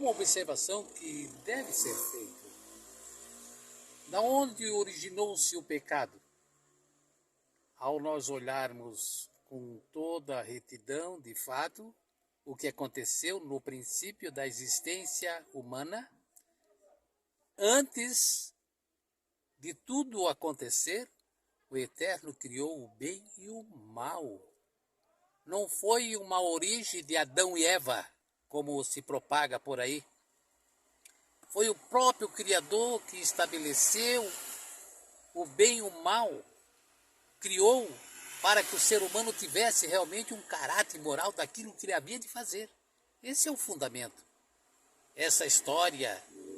uma observação que deve ser feita. Da onde originou-se o pecado? Ao nós olharmos com toda a retidão, de fato, o que aconteceu no princípio da existência humana, antes de tudo acontecer, o Eterno criou o bem e o mal. Não foi uma origem de Adão e Eva, como se propaga por aí. Foi o próprio Criador que estabeleceu o bem e o mal, criou para que o ser humano tivesse realmente um caráter moral daquilo que ele havia de fazer. Esse é o fundamento. Essa história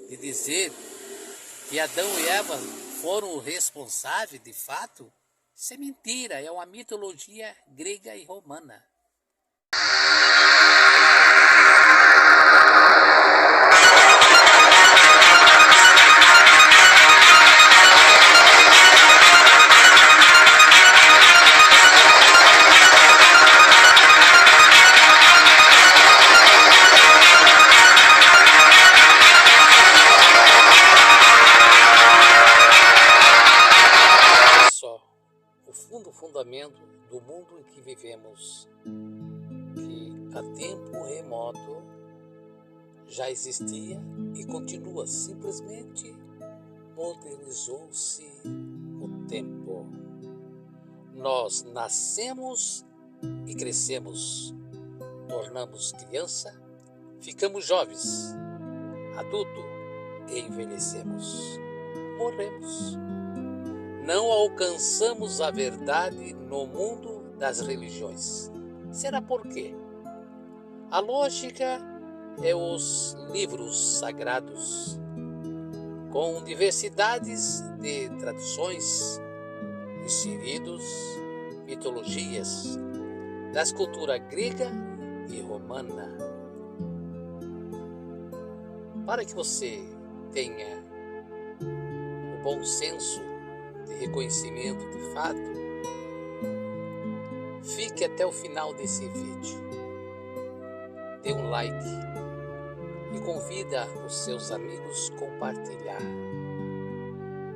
de dizer que Adão e Eva foram responsáveis, de fato, isso é mentira, é uma mitologia grega e romana. O fundamento do mundo em que vivemos, que a tempo remoto já existia e continua, simplesmente modernizou-se o tempo. Nós nascemos e crescemos, tornamos criança, ficamos jovens, adulto e envelhecemos, morremos. Não alcançamos a verdade no mundo das religiões. Será por quê? A lógica é os livros sagrados, com diversidades de traduções, inseridos mitologias das culturas grega e romana. Para que você tenha o bom senso de reconhecimento de fato, fique até o final desse vídeo, dê um like e convida os seus amigos a compartilhar,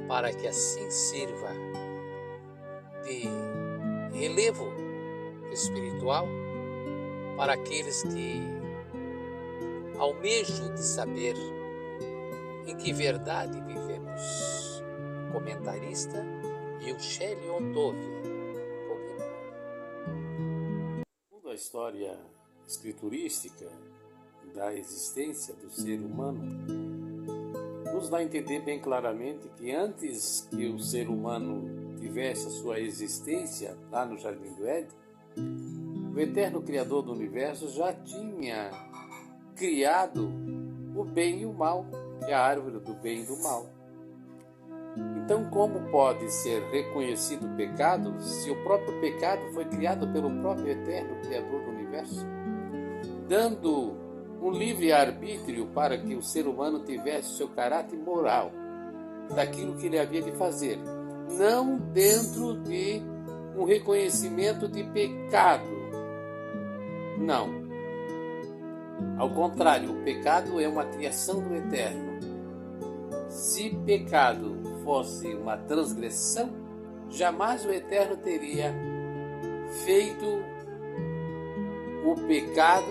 para que assim sirva de relevo espiritual para aqueles que almejam de saber em que verdade vivemos. Comentarista Yusheli Ontove. Toda a história escriturística da existência do ser humano nos dá a entender bem claramente que antes que o ser humano tivesse a sua existência lá no Jardim do Éden, o eterno Criador do Universo já tinha criado o bem e o mal, que é a árvore do bem e do mal. Então, como pode ser reconhecido o pecado se o próprio pecado foi criado pelo próprio eterno Criador do Universo, dando um livre arbítrio para que o ser humano tivesse o seu caráter moral, daquilo que ele havia de fazer, não dentro de um reconhecimento de pecado. Não. Ao contrário, o pecado é uma criação do eterno. Se pecado fosse uma transgressão, jamais o Eterno teria feito o pecado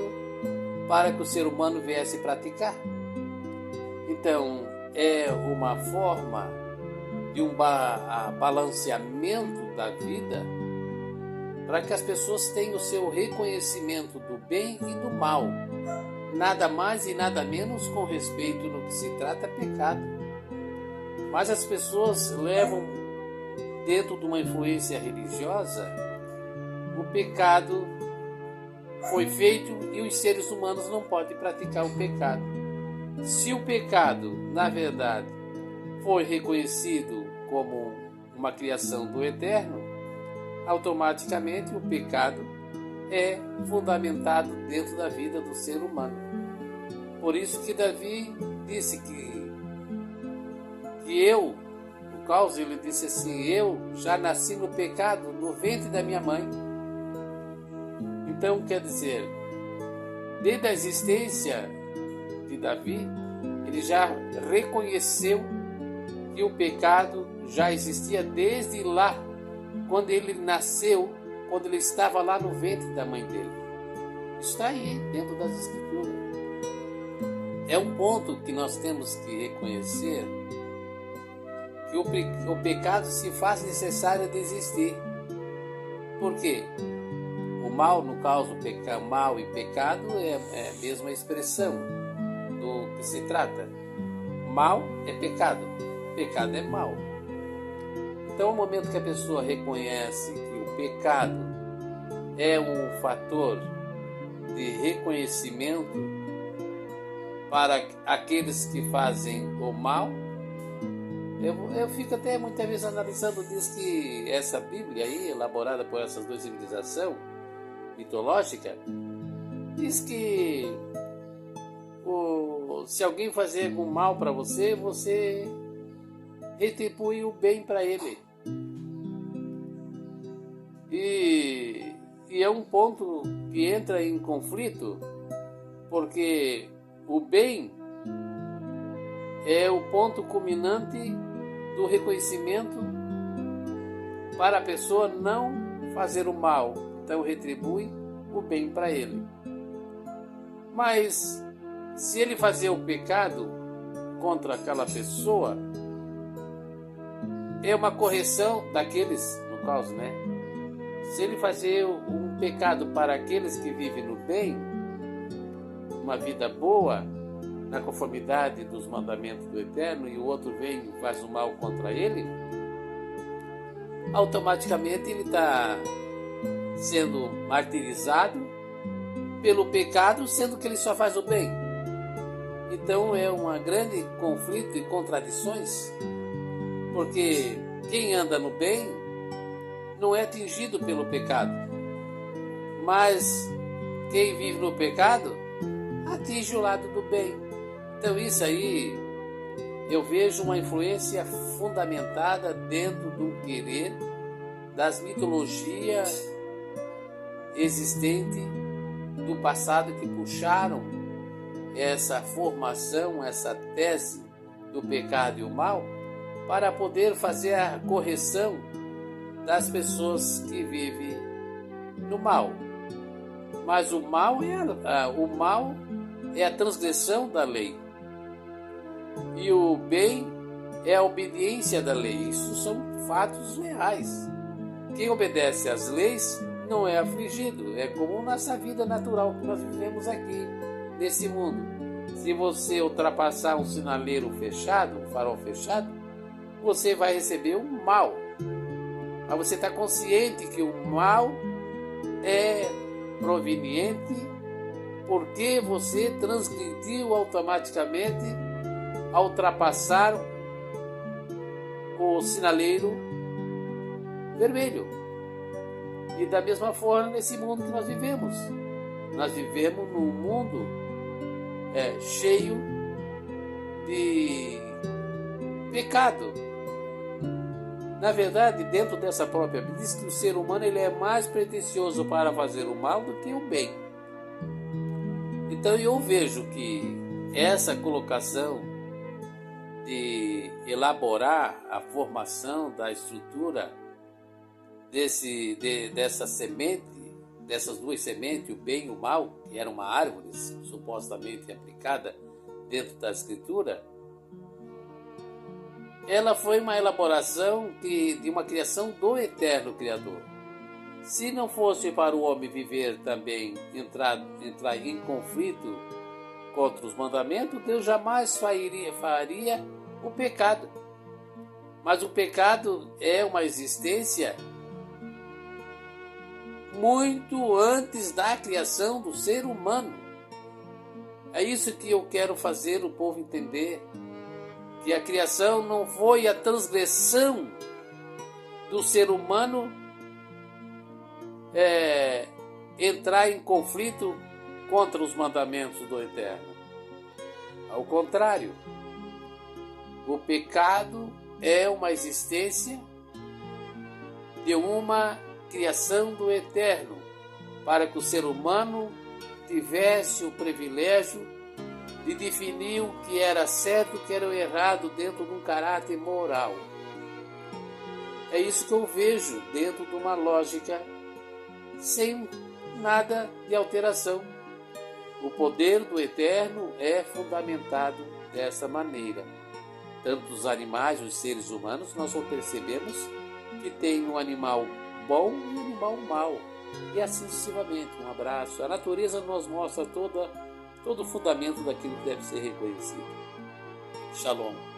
para que o ser humano viesse praticar. Então, é uma forma de um balanceamento da vida para que as pessoas tenham o seu reconhecimento do bem e do mal, nada mais e nada menos com respeito no que se trata pecado. Mas as pessoas levam, dentro de uma influência religiosa, o pecado foi feito e os seres humanos não podem praticar o pecado. Se o pecado, na verdade, foi reconhecido como uma criação do Eterno, automaticamente o pecado é fundamentado dentro da vida do ser humano. Por isso que Davi disse que eu, no caso ele disse assim, eu já nasci no pecado no ventre da minha mãe. Então quer dizer, desde a existência de Davi, ele já reconheceu que o pecado já existia desde lá, quando ele nasceu, quando ele estava lá no ventre da mãe dele. Isso está aí, dentro das Escrituras. É um ponto que nós temos que reconhecer, que o pecado se faz necessário de existir. Por quê? O mal, no caso, mal e pecado é a mesma expressão do que se trata. Mal é pecado, pecado é mal. Então, no momento que a pessoa reconhece que o pecado é um fator de reconhecimento para aqueles que fazem o mal, eu fico até muitas vezes analisando, diz que essa Bíblia aí, elaborada por essas duas civilizações mitológicas, diz que se alguém fazer algum mal para você, você retribui o bem para ele. E é um ponto que entra em conflito, porque o bem é o ponto culminante do reconhecimento para a pessoa não fazer o mal. Então retribui o bem para ele. Mas se ele fazer o pecado contra aquela pessoa, é uma correção daqueles, no caso, né? Se ele fazer um pecado para aqueles que vivem no bem, uma vida boa, na conformidade dos mandamentos do Eterno, e o outro vem e faz o mal contra ele, automaticamente ele está sendo martirizado pelo pecado, sendo que ele só faz o bem. Então é um grande conflito e contradições, porque quem anda no bem não é atingido pelo pecado, mas quem vive no pecado atinge o lado do bem. Então isso aí eu vejo uma influência fundamentada dentro do querer das mitologias existentes do passado, que puxaram essa formação, essa tese do pecado e o mal, para poder fazer a correção das pessoas que vivem no mal. Mas o mal é a transgressão da lei, e o bem é a obediência da lei. Isso são fatos reais. Quem obedece às leis não é afligido. É como nossa vida natural que nós vivemos aqui nesse mundo. Se você ultrapassar um sinaleiro fechado, um farol fechado, você vai receber um mal. Mas você está consciente que o mal é proveniente porque você transgrediu automaticamente ao ultrapassar o sinaleiro vermelho. E da mesma forma nesse mundo que nós vivemos. Nós vivemos num mundo cheio de pecado. Na verdade, dentro dessa própria Bíblia, diz que o ser humano ele é mais pretensioso para fazer o mal do que o bem. Então eu vejo que essa colocação de elaborar a formação da estrutura dessa semente, dessas duas sementes, o bem e o mal, que era uma árvore supostamente aplicada dentro da Escritura, ela foi uma elaboração de uma criação do Eterno Criador. Se não fosse para o homem viver também, entrar em conflito contra os mandamentos, Deus jamais faria o pecado. Mas o pecado é uma existência muito antes da criação do ser humano. É isso que eu quero fazer o povo entender, que a criação não foi a transgressão do ser humano entrar em conflito contra os mandamentos do Eterno. Ao contrário, o pecado é uma existência de uma criação do Eterno, para que o ser humano tivesse o privilégio de definir o que era certo e o que era o errado dentro de um caráter moral. É isso que eu vejo dentro de uma lógica sem nada de alteração. O poder do eterno é fundamentado dessa maneira. Tanto os animais, os seres humanos, nós só percebemos que tem um animal bom e um animal mau. E assim sucessivamente. Um abraço. A natureza nos mostra todo o fundamento daquilo que deve ser reconhecido. Shalom.